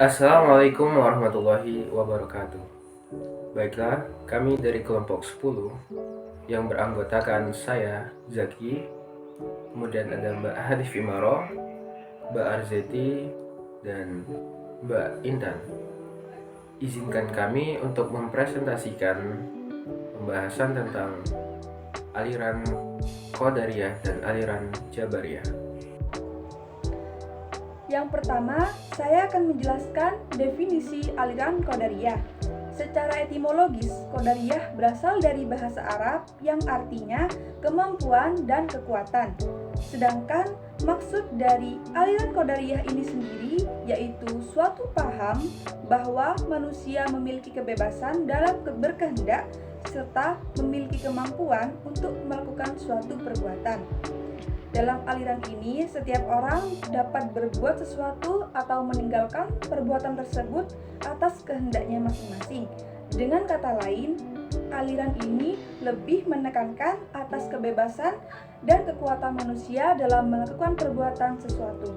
Assalamualaikum warahmatullahi wabarakatuh. Baiklah, kami dari kelompok 10 yang beranggotakan saya, Zaki, kemudian ada Mbak Hadif Imaro, Mbak Arzeti, dan Mbak Intan. Izinkan kami untuk mempresentasikan pembahasan tentang aliran Qadariyah dan aliran Jabariyah. Yang pertama, saya akan menjelaskan definisi aliran Qadariyah. Secara etimologis, Qadariyah berasal dari bahasa Arab yang artinya kemampuan dan kekuatan. Sedangkan maksud dari aliran Qadariyah ini sendiri yaitu suatu paham bahwa manusia memiliki kebebasan dalam berkehendak serta memiliki kemampuan untuk melakukan suatu perbuatan. Dalam aliran ini, setiap orang dapat berbuat sesuatu atau meninggalkan perbuatan tersebut atas kehendaknya masing-masing. Dengan kata lain, aliran ini lebih menekankan atas kebebasan dan kekuatan manusia dalam melakukan perbuatan sesuatu.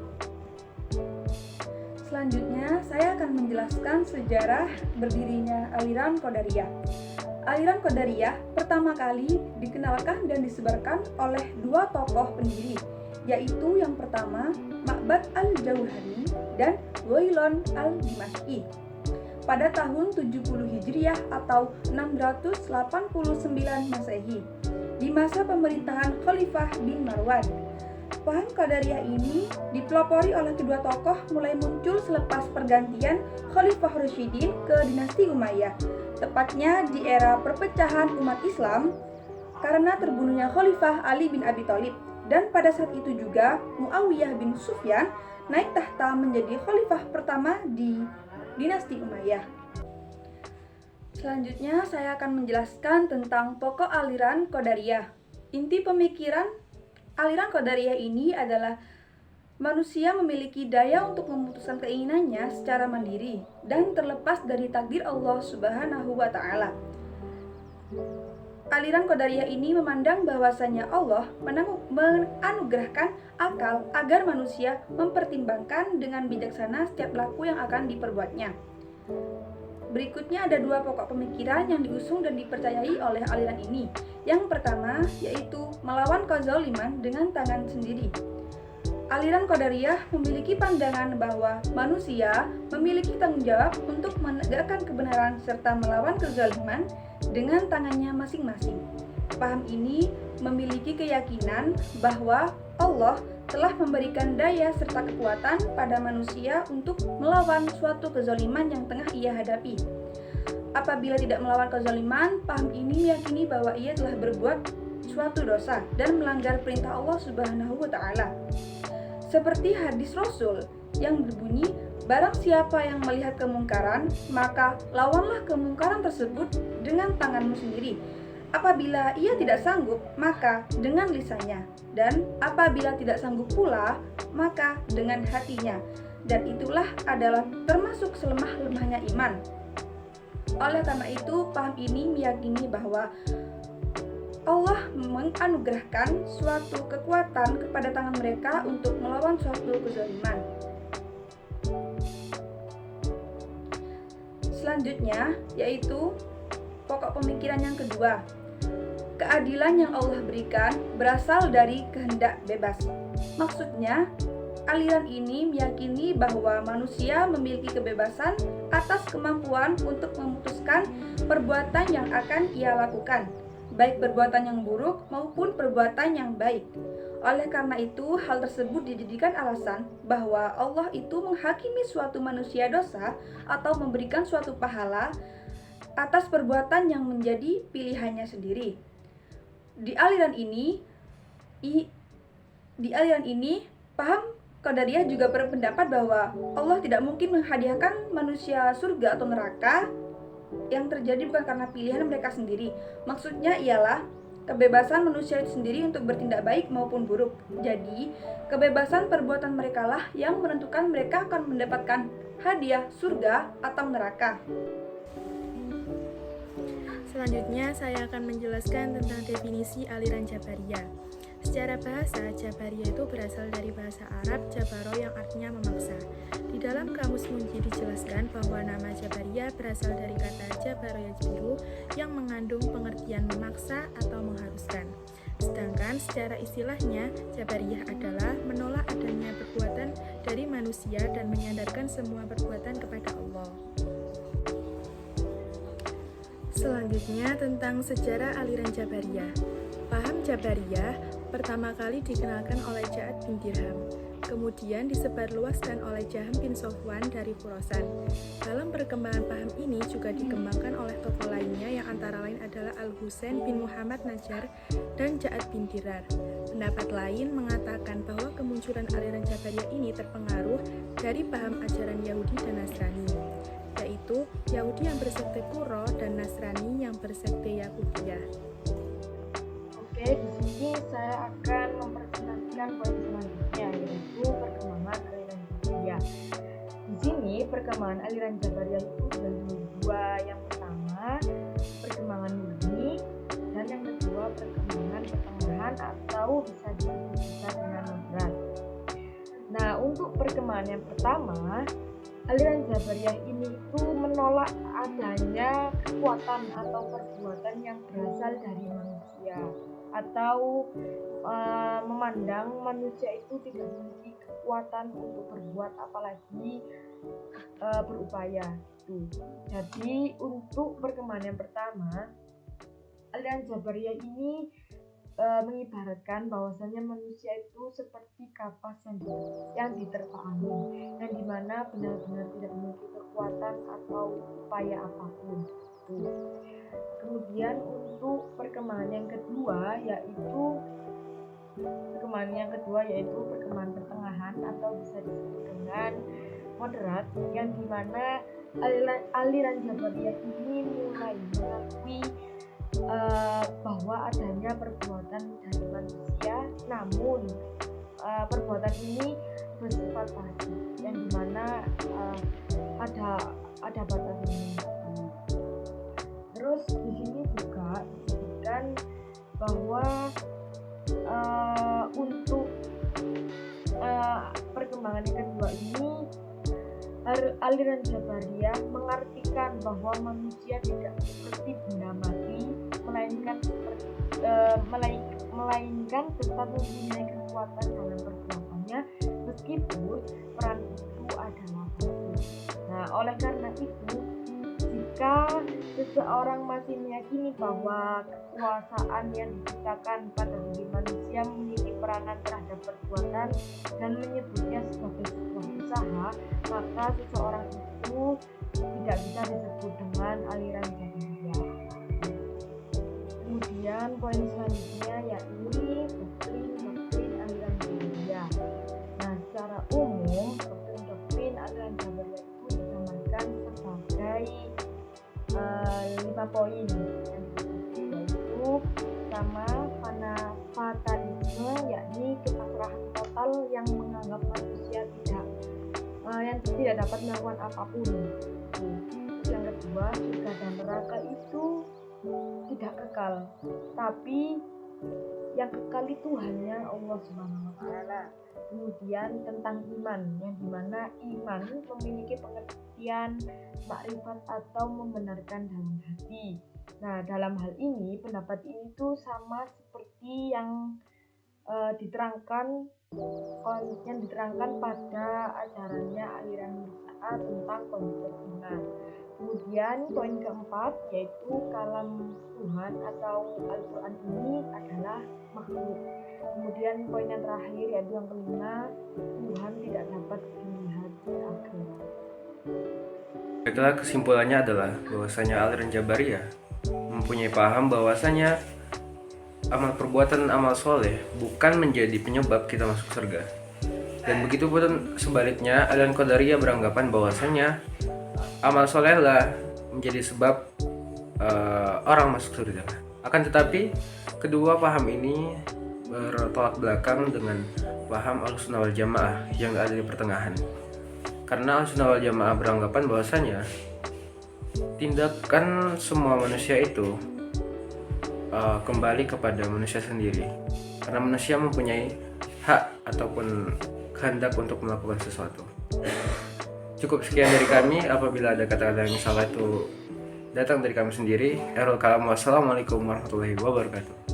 Selanjutnya, saya akan menjelaskan sejarah berdirinya aliran Qadariyah. Aliran Qadariyah pertama kali dikenalkan dan disebarkan oleh dua tokoh pendiri, yaitu yang pertama Ma'bad al-Jauhani dan Wailon al-Dimashqi. Pada tahun 70 Hijriah atau 689 Masehi, di masa pemerintahan Khalifah bin Marwan. Paham Qadariyah ini dipelopori oleh kedua tokoh mulai muncul selepas pergantian Khalifah Rasyidin ke dinasti Umayyah, tepatnya di era perpecahan umat Islam karena terbunuhnya Khalifah Ali bin Abi Thalib, dan pada saat itu juga Muawiyah bin Sufyan naik tahta menjadi khalifah pertama di dinasti Umayyah. Selanjutnya saya akan menjelaskan tentang pokok aliran Qadariyah. Inti pemikiran aliran Qadariyah ini adalah manusia memiliki daya untuk memutuskan keinginannya secara mandiri dan terlepas dari takdir Allah Subhanahu wa Ta'ala. Aliran Qadariyah ini memandang bahwasanya Allah menganugerahkan akal agar manusia mempertimbangkan dengan bijaksana setiap laku yang akan diperbuatnya. Berikutnya ada dua pokok pemikiran yang diusung dan dipercayai oleh aliran ini. Yang pertama yaitu melawan kezaliman dengan tangan sendiri. Aliran Qadariyah memiliki pandangan bahwa manusia memiliki tanggung jawab untuk menegakkan kebenaran serta melawan kezaliman dengan tangannya masing-masing. Paham ini memiliki keyakinan bahwa Allah telah memberikan daya serta kekuatan pada manusia untuk melawan suatu kezaliman yang tengah ia hadapi. Apabila tidak melawan kezaliman, paham ini meyakini bahwa ia telah berbuat suatu dosa dan melanggar perintah Allah Subhanahu wa Ta'ala. Seperti hadis Rasul yang berbunyi, barang siapa yang melihat kemungkaran, maka lawanlah kemungkaran tersebut dengan tanganmu sendiri. Apabila ia tidak sanggup, maka dengan lisannya, dan apabila tidak sanggup pula, maka dengan hatinya. Dan itulah adalah termasuk selemah-lemahnya iman. Oleh karena itu, paham ini meyakini bahwa Allah menganugerahkan suatu kekuatan kepada tangan mereka untuk melawan suatu kezaliman. Selanjutnya, yaitu pokok pemikiran yang kedua. Keadilan yang Allah berikan berasal dari kehendak bebas. Maksudnya, aliran ini meyakini bahwa manusia memiliki kebebasan atas kemampuan untuk memutuskan perbuatan yang akan ia lakukan, baik perbuatan yang buruk maupun perbuatan yang baik. Oleh karena itu, hal tersebut dijadikan alasan bahwa Allah itu menghakimi suatu manusia dosa atau memberikan suatu pahala atas perbuatan yang menjadi pilihannya sendiri. Di aliran ini, paham Qadariyah juga berpendapat bahwa Allah tidak mungkin menghadiahkan manusia surga atau neraka yang terjadi bukan karena pilihan mereka sendiri. Maksudnya ialah kebebasan manusia itu sendiri untuk bertindak baik maupun buruk. Jadi, kebebasan perbuatan mereka lah yang menentukan mereka akan mendapatkan hadiah surga atau neraka. Selanjutnya, saya akan menjelaskan tentang definisi aliran Jabariyah. Secara bahasa, Jabariyah itu berasal dari bahasa Arab Jabaro yang artinya memaksa. Di dalam kamus Munji dijelaskan bahwa nama Jabariyah berasal dari kata Jabaro Yajbiru yang mengandung pengertian memaksa atau mengharuskan. Sedangkan secara istilahnya, Jabariyah adalah menolak adanya perbuatan dari manusia dan menyandarkan semua perbuatan kepada Allah. Selanjutnya tentang sejarah aliran Jabariyah. Paham Jabariyah pertama kali dikenalkan oleh Ja'ad bin Dirham, kemudian disebarluaskan oleh Jaham bin Sofwan dari Khurasan. Dalam perkembangan paham ini juga dikembangkan oleh tokoh lainnya yang antara lain adalah Al-Husain bin Muhammad Najjar dan Ja'ad bin Dirar. Pendapat lain mengatakan bahwa kemunculan aliran Jabariyah ini terpengaruh dari paham ajaran Yahudi dan Nasrani, yaitu Yahudi yang bersekte Qurra dan Nasrani yang bersekte Yakubiyah. Oke, di sini saya akan mempresentasikan poin selanjutnya, yaitu perkembangan aliran Jabariyah. Di sini perkembangan aliran Jabariyah itu dari dua, yang pertama perkembangan murni dan yang kedua perkembangan pertengahan atau bisa disebut juga dengan moderat. Nah, untuk perkembangan yang pertama, aliran Jabariyah ini itu menolak adanya kekuatan atau perbuatan yang berasal dari manusia, atau memandang manusia itu tidak memiliki kekuatan untuk berbuat apalagi berupaya. Jadi untuk perkembangan yang pertama, aliran Jabariyah ini mengibaratkan bahwasannya manusia itu seperti kapas yang diterpa angin, yang dimana benar-benar tidak memiliki kekuatan atau upaya apapun. Kemudian untuk perkembangan yang kedua yaitu perkembangan pertengahan atau bisa disebut dengan moderat, yang dimana aliran Jabariyah ini mulai mengakui bahwa adanya perbuatan dari manusia, namun perbuatan ini bersifat pasif, yang dimana ada batasnya. Terus di sini juga disebutkan bahwa untuk perkembangan yang kedua ini, aliran Jabariyah mengartikan bahwa manusia tidak seperti benda mati, melainkan tetap mempunyai kekuatan dalam perbuatannya meskipun peran itu adalah pasif. Nah, oleh karena itu, jika seseorang masih meyakini bahwa kekuasaan yang diciptakan pada diri manusia memiliki peranan terhadap perbuatan dan menyebutnya sebagai sebuah usaha, maka seseorang itu tidak bisa disebut dengan aliran Jabariyah. Kemudian poin selanjutnya yakni doktrin aliran Jabariyah. Nah, secara umum doktrin aliran Jabariyah itu digambarkan sebagai 5 poin, yaitu pertama fatalisme, yakni kepasrahan total yang menganggap manusia tidak dapat melakukan apapun. Yang kedua, surga dan neraka itu tidak kekal, tapi yang kekal itu hanya Allah Subhanahu wa Ta'ala. Kemudian tentang iman, yang dimana iman memiliki pengertian makrifat atau membenarkan dalam hati. Nah, dalam hal ini pendapat ini tuh sama seperti yang diterangkan pada ajarannya aliran Murji'ah tentang konsep iman. Kemudian poin keempat yaitu kalam Tuhan atau Al-Quran ini adalah makhluk. Kemudian poin yang terakhir yaitu yang kelima, Tuhan tidak dapat dilihat di akhirat. Baiklah, kesimpulannya adalah bahwasanya aliran Jabariyah mempunyai paham bahwasanya amal perbuatan dan amal soleh bukan menjadi penyebab kita masuk surga. Dan begitu pun sebaliknya, aliran Qadariyah beranggapan bahwasanya amal solehlah menjadi sebab orang masuk surga. Akan tetapi kedua paham ini bertolak belakang dengan paham Ahlussunnah wal Jamaah yang ada di pertengahan. Karena Ahlussunnah wal Jamaah beranggapan bahwasanya tindakan semua manusia itu kembali kepada manusia sendiri. karena manusia mempunyai hak ataupun kehendak untuk melakukan sesuatu. Cukup sekian dari kami. Apabila ada kata-kata yang salah itu datang dari kami sendiri. Wassalamualaikum warahmatullahi wabarakatuh.